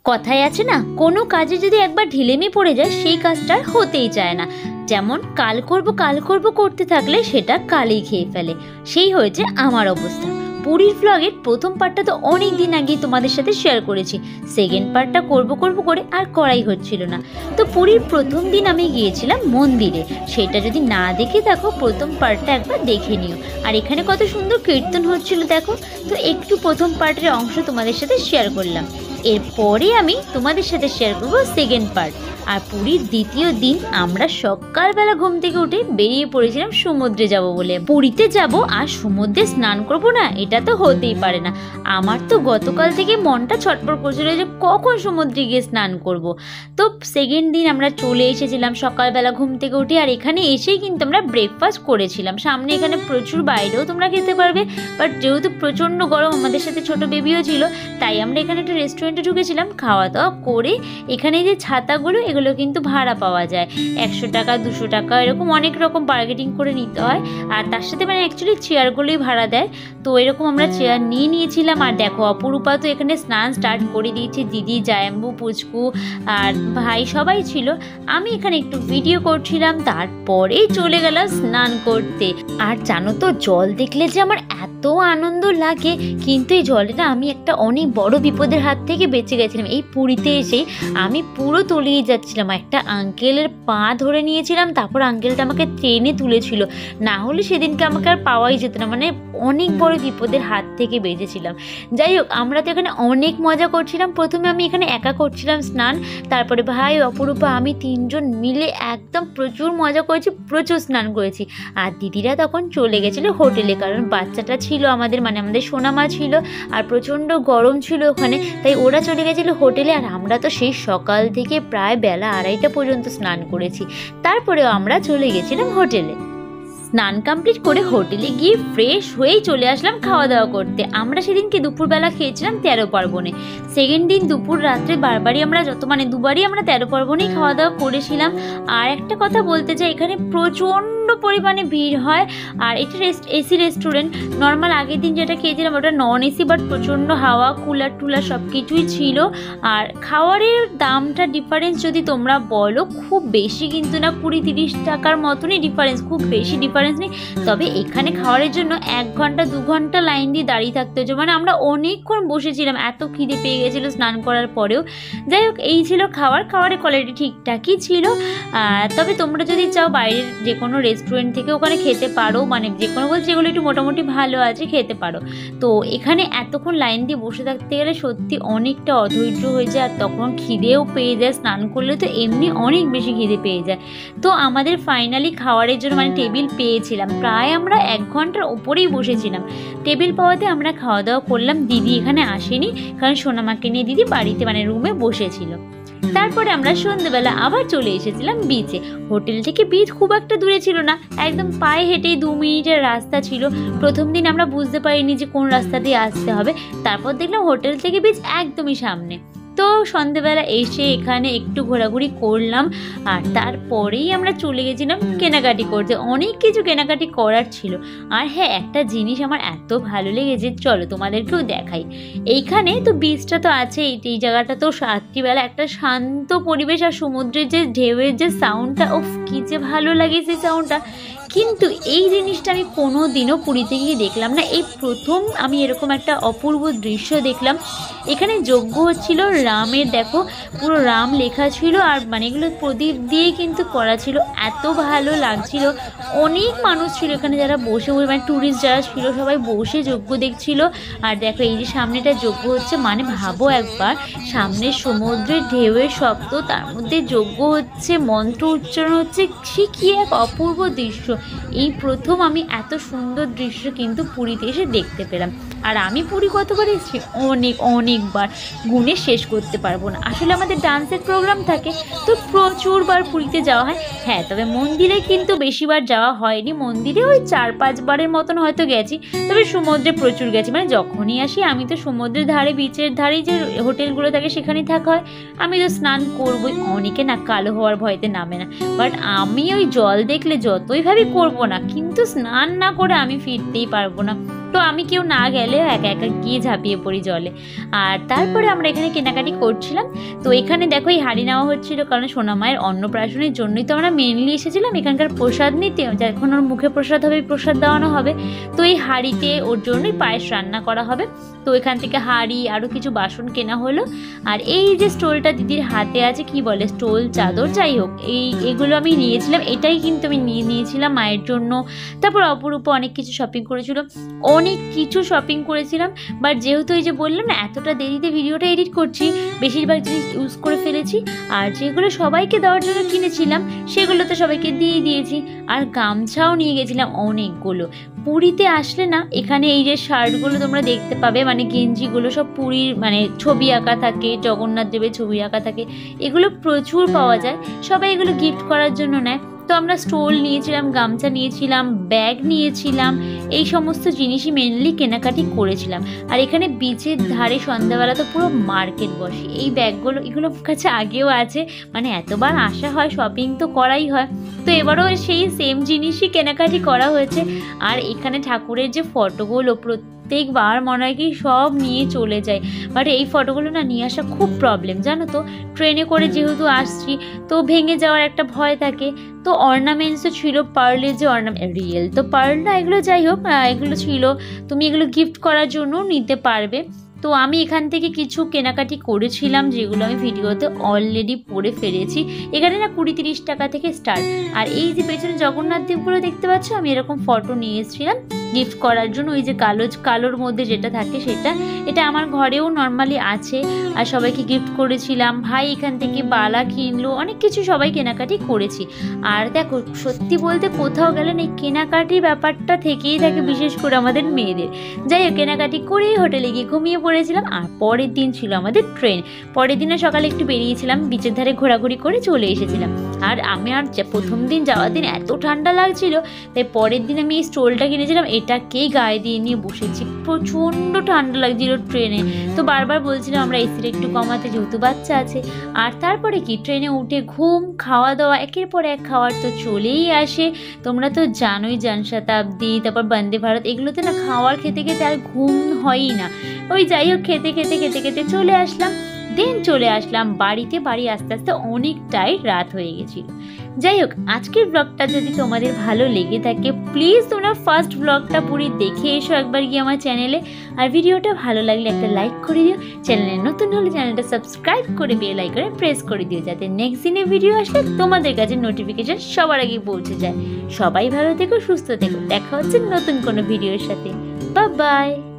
কথায় আছে না, কোনো কাজে যদি একবার ঢিলেমি পড়ে যায় সেই কাজটা আর হতেই চায় না। যেমন কাল করব করতে থাকলে সেটা কালই খেয়ে ফেলে, সেই হয়েছে আমার অবস্থা। পুরীর ভ্লগের প্রথম পার্টটা তো অনেক দিন আগেই তোমাদের সাথে শেয়ার করেছি, সেকেন্ড পার্টটা করব করে আর করাই হচ্ছিল না। তো পুরীর প্রথম দিন আমি গিয়েছিলাম মন্দিরে, সেটা যদি না দেখে দেখো প্রথম পার্টটা একবার দেখে নিও। আর এখানে কত সুন্দর কীর্তন হচ্ছিল দেখো। তো একটু প্রথম পার্টের অংশ তোমাদের সাথে শেয়ার করলাম, এরপরে আমি তোমাদের সাথে শেয়ার করবো সেকেন্ড পার্ট। আর পুরীর দ্বিতীয় দিন আমরা সকালবেলা ঘুম থেকে উঠে বেরিয়ে পড়েছিলাম সমুদ্রে যাব বলে। পুরীতে যাব আর সমুদ্রে স্নান করব না, এটা তো হতেই পারে না। আমার তো গতকাল থেকে মনটা ছটফট করছিল যে কখন সমুদ্রে গিয়ে স্নান করব। তো সেকেন্ড দিন আমরা চলে এসেছিলাম সকালবেলা ঘুম থেকে উঠে, আর এখানে এসেই কিন্তু আমরা ব্রেকফাস্ট করেছিলাম। সামনে এখানে প্রচুর বাইরেও তোমরা খেতে পারবে, বাট যেহেতু প্রচণ্ড গরম, আমাদের সাথে ছোট বেবিও ছিল, তাই আমরা এখানে একটা রেস্টুরেন্টে ঢুকেছিলাম। খাওয়া দাওয়া করে এখানে যে ছাতাগুলো, এগুলো কিন্তু ভাড়া পাওয়া যায় 100 টাকা 200 টাকা, এরকম অনেক রকম বার্গেটিং করে নিতে হয়। আর তার সাথে মানে অ্যাকচুয়ালি চেয়ারগুলোই ভাড়া দেয়। তো এরকম আমরা চেয়ার নিয়ে নিয়েছিলাম। আর দেখো অপরূপা তো এখানে স্নান স্টার্ট করে দিয়েছে, দিদি, জায়াম্বু, পুচকু আর ভাই সবাই ছিল। আমি এখানে একটু ভিডিও করছিলাম, তারপরেই চলে গেলাম স্নান করতে। আর জানো তো, জল দেখলে যে আমার এত আনন্দ লাগে, কিন্তু এই জলে না আমি একটা অনেক বড় বিপদের হাত থেকে বেঁচে গেছিলাম। এই পুরীতে এসেই আমি পুরো তলিয়ে যাচ্ছিলাম, একটা আঙ্কেলের পা ধরে নিয়েছিলাম, তারপর আঙ্কেলটা আমাকে ট্রেনে তুলেছিল, না হলে সেদিনকে আমাকে আর পাওয়াই যেত না। মানে অনেক বড় বিপদের হাত থেকে বেঁচেছিলাম। যাই হোক, আমরা তো এখানে অনেক মজা করছিলাম। প্রথমে আমি এখানে একা করছিলাম স্নান, তারপরে ভাই, অপরূপা, আমি 3 জন মিলে একদম প্রচুর মজা করেছি, প্রচুর স্নান করেছি। আর দিদিরা তখন চলে গেছিলো হোটেলে, কারণ বাচ্চাটা ছিল আমাদের, মানে আমাদের সোনামা ছিল, আর প্রচণ্ড গরম ছিল ওখানে, তাই ওরা চলে গেছিলো হোটেলে। আর আমরা তো সেই সকাল থেকে প্রায় বেলা 2:30 পর্যন্ত স্নান করেছি। তারপরেও আমরা চলে গেছিলাম হোটেলে। স্নান কমপ্লিট করে হোটেলে গিয়ে ফ্রেশ হয়েই চলে আসলাম খাওয়া দাওয়া করতে। আমরা সেদিনকে দুপুরবেলা খেয়েছিলাম 13 পার্বণে। সেকেন্ড দিন দুপুর রাত্রে দুবারই আমরা 13 পার্বণেই খাওয়া দাওয়া করেছিলাম। আর একটা কথা বলতে চাই, এখানে প্রচণ্ড পরিমাণে ভিড় হয়। আর এটা এসি রেস্টুরেন্ট। নর্মাল আগের দিন যেটা খেয়েছিলাম ওটা নন এসি, বাট প্রচণ্ড হাওয়া, কুলার টুলার সব কিছুই ছিল। আর খাওয়ারের দামটা ডিফারেন্স যদি তোমরা বলো, খুব বেশি কিন্তু না, 20-30 টাকার মতনই ডিফারেন্স, খুব বেশি ডিফারেন্স নেই। তবে এখানে খাওয়ারের জন্য 1 ঘন্টা 2 ঘন্টা লাইন দিয়ে দাঁড়িয়ে থাকতে হচ্ছে, মানে আমরা অনেকক্ষণ বসেছিলাম, এত খিদে পেয়ে গেছিলো স্নান করার পরেও। যাই হোক, এই ছিল খাওয়ারের কোয়ালিটি ঠিকঠাকই ছিল। তবে তোমরা যদি চাও বাইরের যে কোনো রেস্টুরেন্ট থেকে ওখানে খেতে পারো, মানে যে কোনো বলছে যেগুলো একটু মোটামুটি ভালো আছে খেতে পারো। তো এখানে এতক্ষণ লাইন দিয়ে বসে থাকতে গেলে সত্যি অনেকটা অধৈর্য হয়ে যায়, আর তখন খিদেও পেয়ে যায়। স্নান করলে তো এমনি অনেক বেশি খিদে পেয়ে যায়। তো আমাদের ফাইনালি খাওয়ারের জন্য মানে টেবিল পেয়েছিলাম, প্রায় আমরা 1 ঘন্টার উপরেই বসেছিলাম। টেবিল পাওয়াতে আমরা খাওয়া দাওয়া করলাম। দিদি এখানে আসেনি, কারণ সোনামাকে নিয়ে দিদি বাড়িতে মানে রুমে বসেছিল। তারপরে আমরা সন্ধ্যেবেলা আবার চলে এসেছিলাম বিচে। হোটেল থেকে বিচ খুব একটা দূরে ছিল না, একদম পায়ে হেঁটেই 2 মিনিটের রাস্তা ছিল। প্রথম দিন আমরা বুঝতে পারিনি যে কোন রাস্তা দিয়ে আসতে হবে, তারপর দেখলাম হোটেল থেকে বিচ একদমই সামনে। তো সন্ধ্যেবেলা এসে এখানে একটু ঘোরাঘুরি করলাম, আর তারপরেই আমরা চলে গেছিলাম কেনাকাটি করতে। অনেক কিছু কেনাকাটি করার ছিল। আর হ্যাঁ, একটা জিনিস আমার এত ভালো লেগেছে, চলো তোমাদেরকেও দেখাই। এইখানে তো বিচটা তো আছে, এই জায়গাটা তো রাত্রিবেলা একটা শান্ত পরিবেশ, আর সমুদ্রের যে ঢেউয়ের যে সাউন্ডটা, ওফ কি যে ভালো লাগে সেই সাউন্ডটা। কিন্তু এই জিনিসটা আমি কোনো দিনও পুরীতে গিয়ে দেখলাম না, এই প্রথম আমি এরকম একটা অপূর্ব দৃশ্য দেখলাম। এখানে যজ্ঞ হচ্ছিল রামের, দেখো পুরো রাম লেখা ছিল, আর মানে এগুলো প্রদীপ দিয়ে কিন্তু করা ছিল, এত ভালো লাগছিল। অনেক মানুষ ছিল এখানে যারা বসে মানে ট্যুরিস্ট যারা ছিল সবাই বসে যজ্ঞ দেখছিল। আর দেখো এই যে সামনেটা যজ্ঞ হচ্ছে, মানে ভাবো একবার, সামনে সমুদ্রের ঢেউয়ের শব্দ, তার মধ্যে যজ্ঞ হচ্ছে, মন্ত্র উচ্চারণ হচ্ছে, সে কি এক অপূর্ব দৃশ্য। এই প্রথম আমি এত সুন্দর দৃশ্য কিন্তু পুরীতে এসে দেখতে পেলাম। আর আমি পুরী কতবার এসেছি, অনেকবার, গুণে শেষ করতে পারবো না। আসলে আমাদের ডান্সের প্রোগ্রাম থাকে, তো প্রচুরবার পুরীতে যাওয়া হয়। হ্যাঁ, তবে মন্দিরে কিন্তু বেশিবার যাওয়া হয়নি। মন্দিরে ওই 4-5 বারের মতন হয়তো গেছি, তবে সমুদ্রে প্রচুর গেছি। মানে যখনই আসি আমি তো সমুদ্রের ধারে, বিচের ধারেই যে হোটেলগুলো থাকে সেখানেই থাকা হয়। আমি তো স্নান করবোই। অনেকে না কালো হওয়ার ভয়তে নামে না, বাট আমি ওই জল দেখলে যতই ভাবে করবো না, কিন্তু স্নান না করে আমি ফিরতেই পারবো না। তো আমি কেউ না গেলে একা একা গিয়ে ঝাঁপিয়ে পড়ি জলে। আর তারপরে আমরা এখানে কেনাকাটি করছিলাম। তো এখানে দেখো এই হাঁড়ি নেওয়া হচ্ছিল, কারণ সোনামায়ের অন্নপ্রাশনের জন্যই তো আমরা মেনলি এসেছিলাম এখানকার প্রসাদ নিতে। যখন ওর মুখে প্রসাদ হবে প্রসাদ দেওয়ানো হবে, তো এই হাঁড়িতে ওর জন্যই পায়েস রান্না করা হবে। তো এখান থেকে হাঁড়ি আরও কিছু বাসন কেনা হলো। আর এই যে স্টোলটা দিদির হাতে আছে, কি বলে স্টোল চাদর যাই হোক, এগুলো আমি নিয়েছিলাম। এটাই কিন্তু আমি নিয়েছিলাম মায়ের জন্য। তারপর অপরূপ অনেক কিছু শপিং করেছিল, অনেক কিছু শপিং করেছিলাম। বাট যেহেতু এই যে বললাম না এতটা দেরিতে ভিডিওটা এডিট করছি, বেশিরভাগ জিনিস ইউজ করে ফেলেছি। আর যেগুলো সবাইকে দেওয়ার জন্য কিনেছিলাম সেগুলো তো সবাইকে দিয়ে দিয়েছি। আর গামছাও নিয়ে গেছিলাম অনেকগুলো। পুরীতে আসলে না এখানে এই যে শার্টগুলো তোমরা দেখতে পাবে, মানে গেঞ্জিগুলো সব পুরীর মানে ছবি আঁকা থাকে, জগন্নাথ দেবের ছবি আঁকা থাকে, এগুলো প্রচুর পাওয়া যায়। সবাই এগুলো গিফট করার জন্য নেয়। তো আমরা স্টোল নিয়েছিলাম, গামছা নিয়েছিলাম, ব্যাগ নিয়েছিলাম, এই সমস্ত জিনিসই মেনলি কেনাকাটি করেছিলাম। আর এখানে বিচের ধারে সন্ধ্যাবেলা তো পুরো মার্কেট বসে। এই ব্যাগগুলো এগুলো কাছে আগেও আছে, মানে এতবার আসা হয় শপিং তো করাই হয়। তো এবারও সেই সেম জিনিসই কেনাকাটি করা হয়েছে। আর এখানে ঠাকুরের যে ফটোগুলো প্রত্যেকবার মনে হয় কি সব নিয়ে চলে যায়, বাট এই ফটোগুলো না নিয়ে আসা খুব প্রবলেম জানো তো। ট্রেনে করে যেহেতু আসছি তো ভেঙে যাওয়ার একটা ভয় থাকে। তো অর্নামেন্টসও ছিল, পার্লের যে অর্নামেন্ট, রিয়েল তো পার্ল না এগুলো, যাই হোক এগুলো ছিল। তুমি এগুলো গিফট করার জন্য নিতে পারবে। তো আমি এখান থেকে কিছু কেনাকাটি করেছিলাম যেগুলো আমি ভিডিওতে অলরেডি পরে ফেলেছি। এখানে না 20-30 টাকা থেকে স্টার্ট। আর এই যে পেছনে জগন্নাথ দেবগুলো দেখতে পাচ্ছ, আমি এরকম ফটো নিয়ে এসেছিলাম গিফট করার জন্য। ওই যে কালোর মধ্যে যেটা থাকে সেটা, এটা আমার ঘরেও নর্মালি আছে। আর সবাইকে গিফট করেছিলাম। ভাই এখান থেকে বালা কিনলো, অনেক কিছু সবাই কেনাকাটি করেছি। আর দেখো সত্যি বলতে কোথাও গেলে না এই কেনাকাটির ব্যাপারটা থেকেই থাকে, বিশেষ করে আমাদের মেয়েদের। যাই হোক কেনাকাটি করেই হোটেলে গিয়ে ঘুমিয়ে পড়েছিলাম। আর পরের দিন ছিল আমাদের ট্রেন। পরের দিনে সকালে একটু বেরিয়েছিলাম, বিচের ধারে ঘোরাঘুরি করে চলে এসেছিলাম। আর আমি আর প্রথম দিন যাওয়ার দিন এত ঠান্ডা লাগছিল, তাই পরের দিন আমি এই স্টোলটা কিনেছিলাম, এটাকেই গায়ে দিয়ে নিয়ে বসেছি। প্রচণ্ড ঠান্ডা লাগছিল ট্রেনে। তো বারবার বলছিলাম আমরা এসিটা একটু কমাতে, যেহেতু বাচ্চা আছে। আর তারপরে কি ট্রেনে উঠে ঘুম, খাওয়া দাওয়া, একের পর এক খাওয়ার তো চলেই আসে। তোমরা তো জানোই জনশতাব্দী, তারপর বন্দে ভারত, এগুলোতে না খাওয়ার খেতে খেতে আর ঘুম হয়ই না। ওই যাই হোক খেতে খেতে চলে আসলাম। দেন চলে আসলাম বাড়িতে। বাড়ি আস্তে আস্তে অনেকটাই রাত হয়ে গেছিল। যাই হোক আজকের ব্লগটা যদি তোমাদের ভালো লেগে থাকে, প্লিজ তোমরা ফার্স্ট ব্লগটা পুরো দেখে এসো একবার গিয়ে আমার চ্যানেলে। আর ভিডিওটা ভালো লাগলে একটা লাইক করে দিও। চ্যানেলে নতুন হলে চ্যানেলটা সাবস্ক্রাইব করে বেল আইকনে প্রেস করে দিও, যাতে নেক্সট দিনে ভিডিও আসলে তোমাদের কাছে নোটিফিকেশন সবার আগে পৌঁছে যায়। সবাই ভালো থেকো, সুস্থ থেকো। দেখা হচ্ছে নতুন কোনো ভিডিওর সাথে। Bye bye.